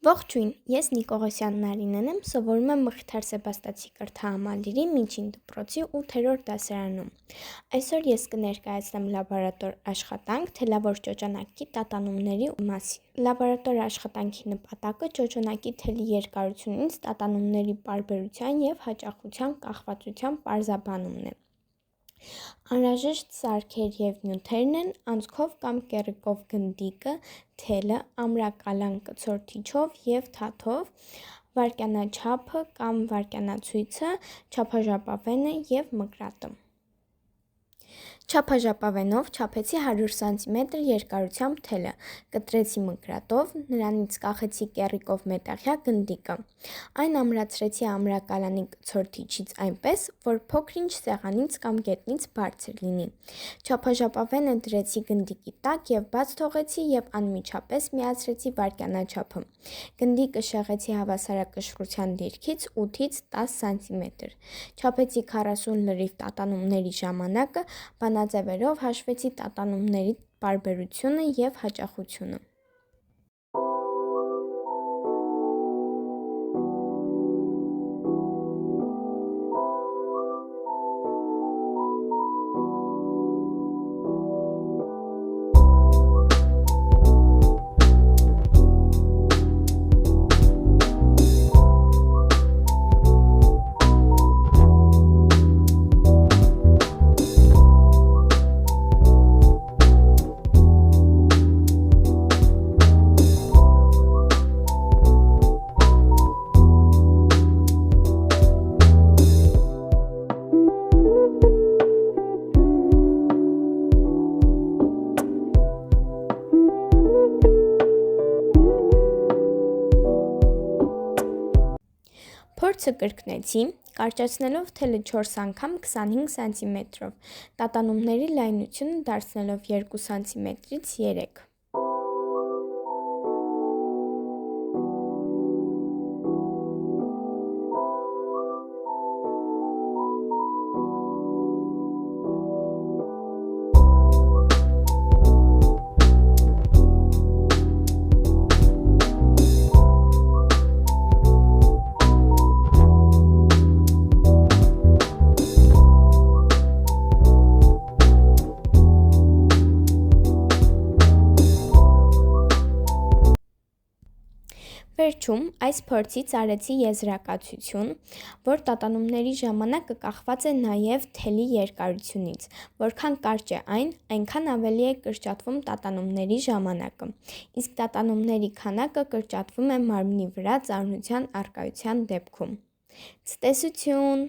Ողջույն, ես Նիկողոսյան Նարինեն եմ, սովորում եմ Մխիթար Սեբաստացի կրթահամալիրի միջին դպրոցի 8-րդ դասարանում։ Այսօր ես կներկայացնեմ լաբորատոր աշխատանք թելավոր ճոճանակի տատանումների մասին։ Լաբորատոր աշխատանքի նպատակը ճոճանակի թելի երկարությունից տատանումների պարբերության և հաճախության կախվածության պարզաբանումն է։ Անհրաժեշտ սարքեր և նյութերն են անցքով կամ կեռիկով գնդիկը, թելը, ամրակալան կցորդիչով և թաթով, վայրկյանաչափը կամ վայրկյանացույցը, չափաժապավենը և մկրատը։ Չափաժապավենով չափեցի 100 սմ երկարությամբ թելը, կտրեցի մկրատով, նրանից կախեցի կեռիկով մետաղյա գնդիկը, այն ամրացրեցի ամրակալանի կցորդիչից այնպես, որ փոքր-ինչ սեղանից կամ գետնից բարձր լինի։ Չափաժապավենը դրեցի գնդիկի տակ և բաց թողեցի և անմիջապես միացրեցի վայրկյանաչափը։ Գնդիկը շեղեցի հավասարակշռության դիրքից 8-ից 10 սմ։ Չափեցի 40 լրիվ տատանումների ժամանակը, բանաձևերով հաշվեցի տատանումների պարբերությունը և հաճախությունը։ Փորձը կրկնեցի, կարճացնելով թելը 4 անգամ 25 սմ-ով, տատանումների լայնությունը դարձնելով 2 սմ-ից 3։ Վերջում այս փորձից արեցի եզրակացություն, որ տատանումների ժամանակը կախված է նաև թելի երկարությունից, որքան կարճ է այն, այնքան ավելի է կրճատվում տատանումների ժամանակը, իսկ տատանումների քանակը կրճատվում է մարմնի վրա ծանրության առկայության դեպքում։ Ցտեսություն։